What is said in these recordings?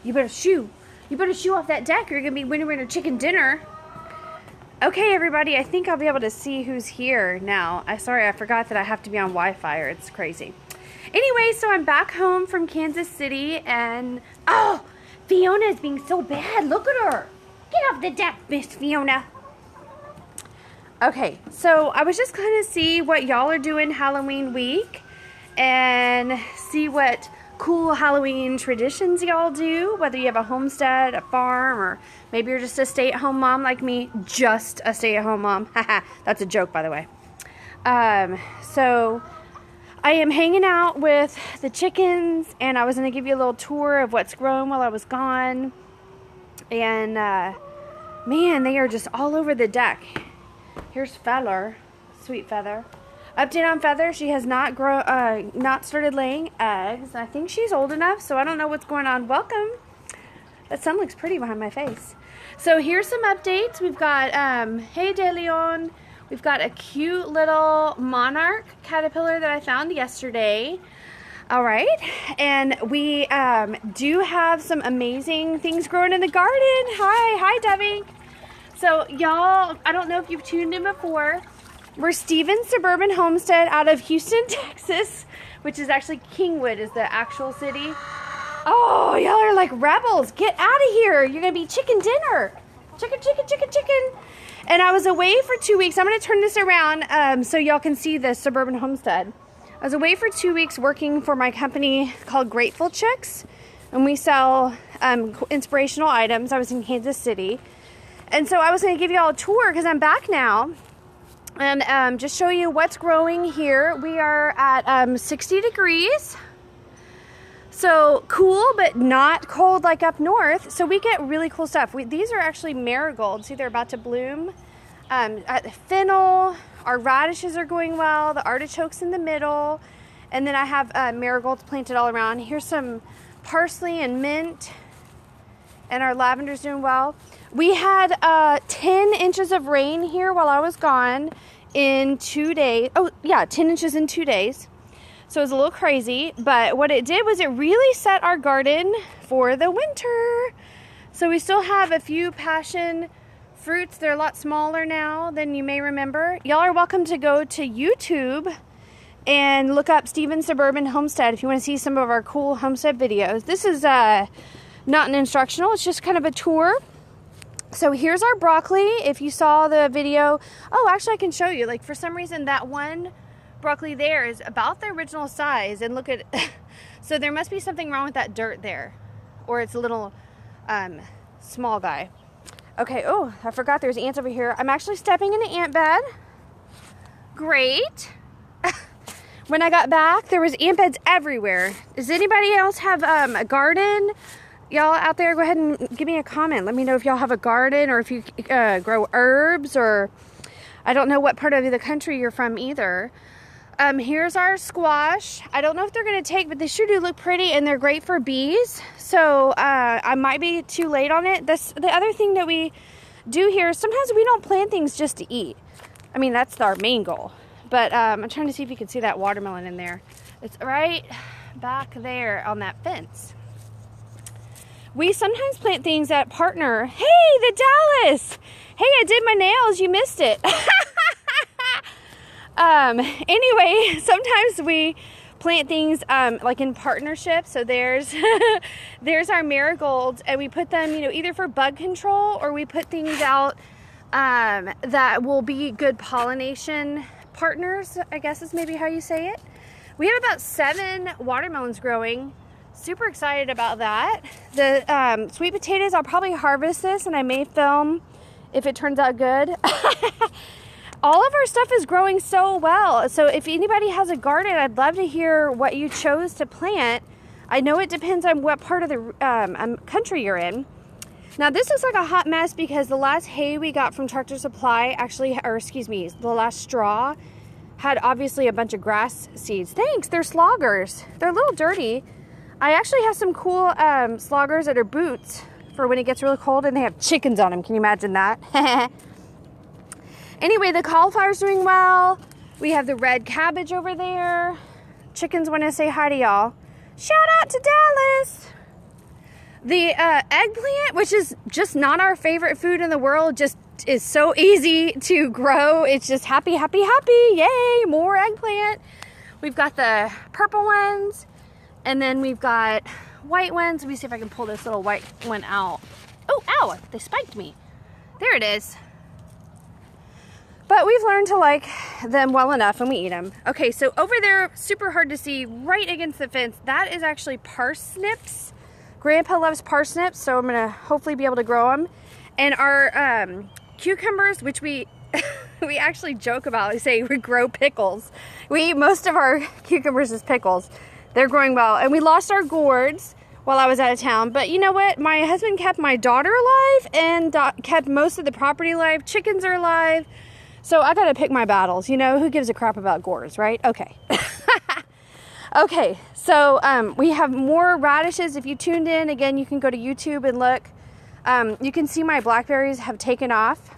You better shoo. You better shoo off that deck or you're going to be winter chicken dinner. Okay, everybody, I think I'll be able to see who's here now. Sorry, I forgot that I have to be on Wi-Fi or it's crazy. Anyway, so I'm back home from Kansas City and... Oh, Fiona's being so bad. Look at her. Get off the deck, Miss Fiona. Okay, so I was just kind of see what y'all are doing Halloween week and see what cool Halloween traditions y'all do, whether you have a homestead, a farm, or maybe you're just a stay-at-home mom like me. Just a stay-at-home mom. Haha, that's a joke, by the way. So I am hanging out with the chickens, and I was going to give you a little tour of what's grown while I was gone. And, man, they are just all over the deck. Here's Feather, sweet Feather. Update on Feather, she has not started laying eggs. I think she's old enough, so I don't know what's going on. Welcome. That sun looks pretty behind my face. So here's some updates. We've got, hey De Leon. We've got a cute little monarch caterpillar that I found yesterday. All right, and we do have some amazing things growing in the garden. Hi Debbie. So y'all, I don't know if you've tuned in before. We're Stephen's Suburban Homestead out of Houston, Texas, which is actually Kingwood is the actual city. Oh, y'all are like rebels. Get out of here. You're going to be chicken dinner. Chicken. And I was away for 2 weeks. I'm going to turn this around so y'all can see the Suburban Homestead. I was away for 2 weeks working for my company called Grateful Chicks, and we sell inspirational items. I was in Kansas City. And so I was going to give you all a tour because I'm back now. And just show you what's growing here. We are at 60 degrees. So cool, but not cold like up north. So we get really cool stuff. These are actually marigolds. See, they're about to bloom. Fennel, our radishes are going well. The artichokes in the middle. And then I have marigolds planted all around. Here's some parsley and mint. And our lavender's doing well. We had 10 inches of rain here while I was gone in 2 days. Oh, yeah, 10 inches in 2 days. So it was a little crazy. But what it did was it really set our garden for the winter. So we still have a few passion fruits. They're a lot smaller now than you may remember. Y'all are welcome to go to YouTube and look up Stephen's Suburban Homestead if you want to see some of our cool homestead videos. This is not an instructional. It's just kind of a tour. So here's our broccoli. If you saw the video, oh, actually I can show you. Like for some reason that one broccoli there is about the original size. And look at, so there must be something wrong with that dirt there. Or it's a little small guy. Okay, oh, I forgot there's ants over here. I'm actually stepping in an ant bed. Great. When I got back, there was ant beds everywhere. Does anybody else have a garden? Y'all out there, go ahead and give me a comment. Let me know if y'all have a garden or if you grow herbs, or I don't know what part of the country you're from either. Here's our squash. I don't know if they're going to take, but they sure do look pretty and they're great for bees. So I might be too late on it. The other thing that we do here, sometimes we don't plant things just to eat. I mean, that's our main goal. But I'm trying to see if you can see that watermelon in there. It's right back there on that fence. We sometimes plant things that partner. Hey, the Dallas! Hey, I did my nails. You missed it. Anyway, sometimes we plant things like in partnership. So there's there's our marigolds, and we put them, either for bug control or we put things out that will be good pollination partners, I guess is maybe how you say it. We have about 7 watermelons growing. Super excited about that. The sweet potatoes, I'll probably harvest this and I may film if it turns out good. All of our stuff is growing so well. So if anybody has a garden, I'd love to hear what you chose to plant. I know it depends on what part of the country you're in. Now this looks like a hot mess because the last hay we got from Tractor Supply the last straw had obviously a bunch of grass seeds. Thanks, they're sloggers. They're a little dirty. I actually have some cool sloggers that are boots for when it gets really cold, and they have chickens on them. Can you imagine that? Anyway, the cauliflower's doing well. We have the red cabbage over there. Chickens want to say hi to y'all. Shout out to Dallas. The eggplant, which is just not our favorite food in the world, just is so easy to grow. It's just happy, happy, happy. Yay, more eggplant. We've got the purple ones, and then we've got white ones. Let me see if I can pull this little white one out. Oh, ow, they spiked me. There it is. But we've learned to like them well enough, and we eat them. Okay, so over there, super hard to see, right against the fence, that is actually parsnips. Grandpa loves parsnips, so I'm gonna hopefully be able to grow them. And our cucumbers, which we we actually joke about, we say we grow pickles. We eat most of our cucumbers as pickles. They're growing well. And we lost our gourds while I was out of town. But you know what? My husband kept my daughter alive and kept most of the property alive. Chickens are alive. So I gotta pick my battles. You know, who gives a crap about gourds, right? Okay. Okay, so we have more radishes. If you tuned in, again, you can go to YouTube and look. You can see my blackberries have taken off.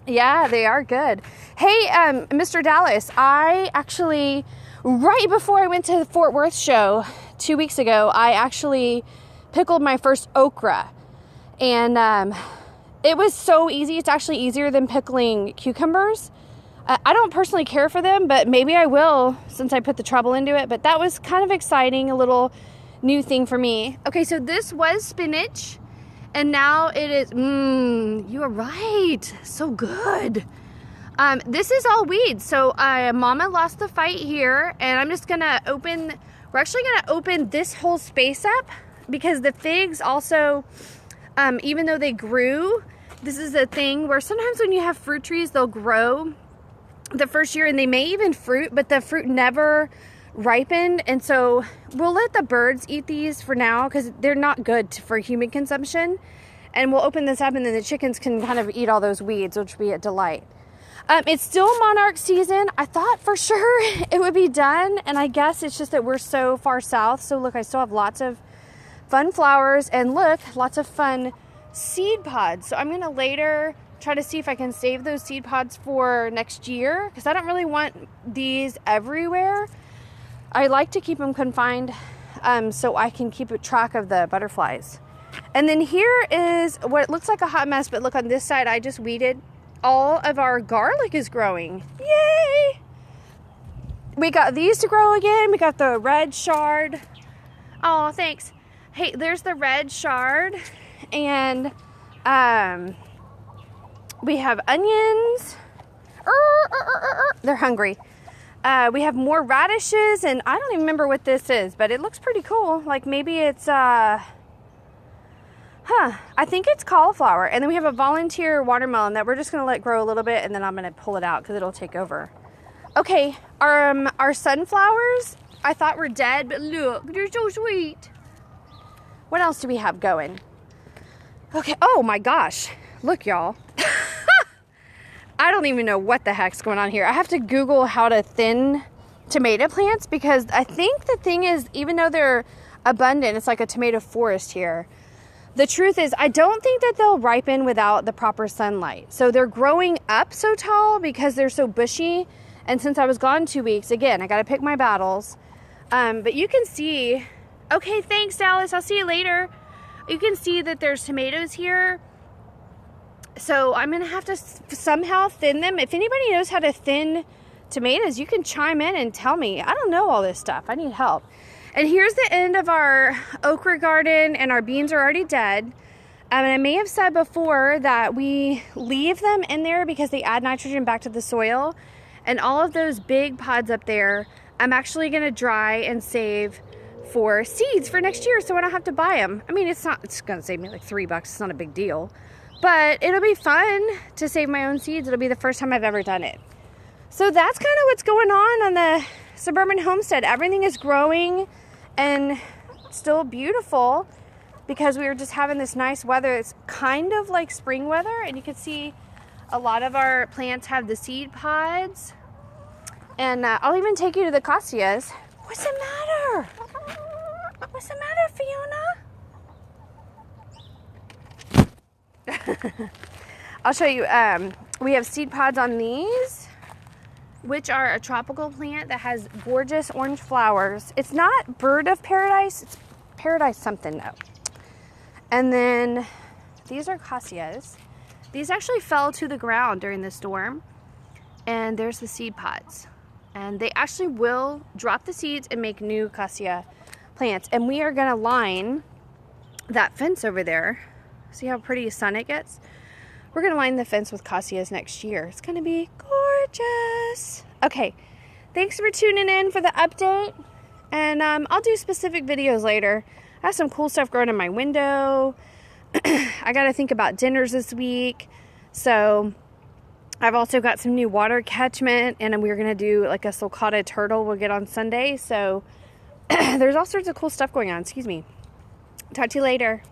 Yeah, they are good. Hey, Mr. Dallas, I actually, right before I went to the Fort Worth show 2 weeks ago, I actually pickled my first okra. And it was so easy. It's actually easier than pickling cucumbers. I don't personally care for them, but maybe I will since I put the trouble into it. But that was kind of exciting, a little new thing for me. Okay, so this was spinach, and now it is, you are right, so good. This is all weeds, so Mama lost the fight here, and I'm just gonna we're actually gonna open this whole space up, because the figs also, even though they grew, this is a thing where sometimes when you have fruit trees, they'll grow the first year and they may even fruit, but the fruit never ripened. And so we'll let the birds eat these for now because they're not good for human consumption. And we'll open this up and then the chickens can kind of eat all those weeds, which would be a delight. It's still monarch season. I thought for sure it would be done. And I guess it's just that we're so far south. So look, I still have lots of fun flowers and look, lots of fun seed pods. So I'm going to later try to see if I can save those seed pods for next year because I don't really want these everywhere. I like to keep them confined so I can keep a track of the butterflies. And then here is what looks like a hot mess, but look on this side, I just weeded. All of our garlic is growing. Yay! We got these to grow again. We got the red shard. Oh, thanks. Hey, there's the red shard. And we have onions. They're hungry. We have more radishes, and I don't even remember what this is, but it looks pretty cool. Like maybe it's, I think it's cauliflower. And then we have a volunteer watermelon that we're just gonna let grow a little bit, and then I'm gonna pull it out because it'll take over. Okay, our sunflowers, I thought were dead, but look, they're so sweet. What else do we have going? Okay, oh my gosh. Look, y'all. I don't even know what the heck's going on here. I have to Google how to thin tomato plants because I think the thing is, even though they're abundant, it's like a tomato forest here. The truth is, I don't think that they'll ripen without the proper sunlight. So they're growing up so tall because they're so bushy. And since I was gone 2 weeks, again, I got to pick my battles. But you can see, okay, thanks, Dallas. I'll see you later. You can see that there's tomatoes here. So I'm going to have to somehow thin them. If anybody knows how to thin tomatoes, you can chime in and tell me. I don't know all this stuff. I need help. And here's the end of our okra garden, and our beans are already dead. And I may have said before that we leave them in there because they add nitrogen back to the soil. And all of those big pods up there, I'm actually going to dry and save for seeds for next year so I don't have to buy them. I mean, it's going to save me like $3. It's not a big deal. But it'll be fun to save my own seeds. It'll be the first time I've ever done it. So that's kind of what's going on the Suburban Homestead. Everything is growing and still beautiful because we were just having this nice weather. It's kind of like spring weather, and you can see a lot of our plants have the seed pods. And I'll even take you to the castias. What's the matter? What's the matter, Fiona? I'll show you. We have seed pods on these, which are a tropical plant that has gorgeous orange flowers. It's not bird of paradise. It's paradise something though. And then these are cassias. These actually fell to the ground during the storm. And there's the seed pods. And they actually will drop the seeds and make new cassia plants. And we are going to line that fence over there. See how pretty sun it gets? We're going to line the fence with cassias next year. It's going to be gorgeous. Okay, thanks for tuning in for the update. And I'll do specific videos later. I have some cool stuff growing in my window. I got to think about dinners this week. So I've also got some new water catchment. And we're going to do like a sulcata turtle we'll get on Sunday. So there's all sorts of cool stuff going on. Excuse me. Talk to you later.